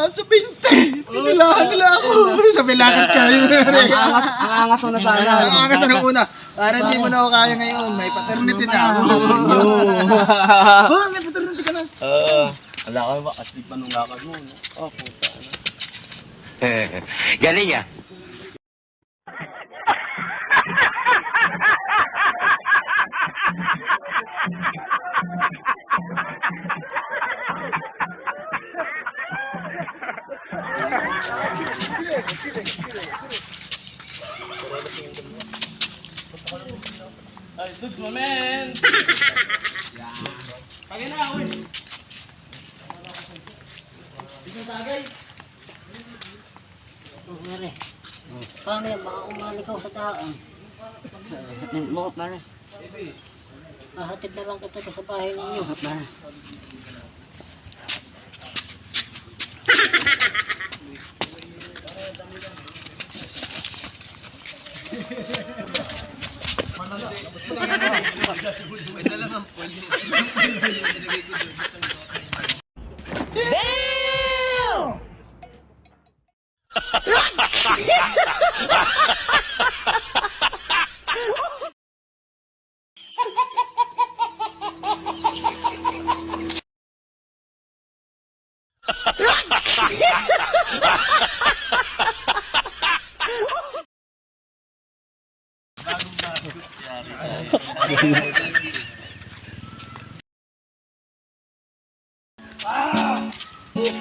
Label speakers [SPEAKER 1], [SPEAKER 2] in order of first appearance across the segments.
[SPEAKER 1] Sa 20. Pinilahan nila ako. Sabi lakad kayo.
[SPEAKER 2] Ang angas mo na sana.
[SPEAKER 1] Ang angas na nung una. Para hindi mo na ako kaya ngayon. May paternity na ako. May paternity ka na.
[SPEAKER 2] Wala ka ba? Asli pa nung lakad mo. Oh, puta.
[SPEAKER 3] Galing ah.
[SPEAKER 2] Ay, dudes, my man! Tagay na ako eh! Dito tagay!
[SPEAKER 4] Mare, paano yan? Baka umalikaw sa daan. Nagmukot na rin. Hahatid na lang kita sa bahay ninyo. Mare.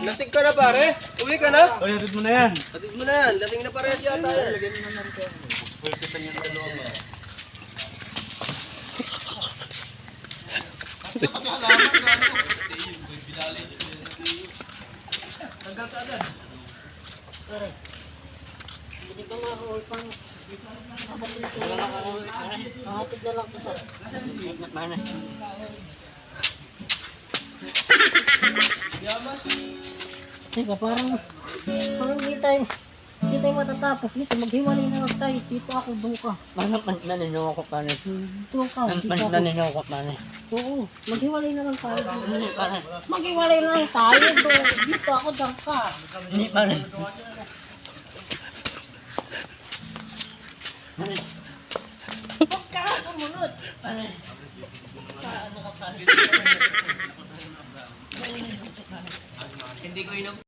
[SPEAKER 5] Lasing ka na pare? Uwi ka na?
[SPEAKER 2] Oy, hatid mo na yan!
[SPEAKER 5] Hatid mo na yan. Lasing na parehas yata yan.
[SPEAKER 4] Pare, hindi ka nga ako pang hahatid na lang kita. Mare. Teka, parang hindi tayo matatapos dito. Maghiwalay na lang tayo. Dito ako, doon ka.
[SPEAKER 6] Naninyo ako pare.
[SPEAKER 4] Doon ka, dito ako.
[SPEAKER 6] Naninyo ako pare.
[SPEAKER 4] Oo, maghiwalay na lang tayo. Maghiwalay na lang tayo doon. Dito ako, doon ka.
[SPEAKER 6] Hindi pare.
[SPEAKER 4] Huwag ka nga sumunod.
[SPEAKER 6] Pare.
[SPEAKER 5] Hindi ko inom.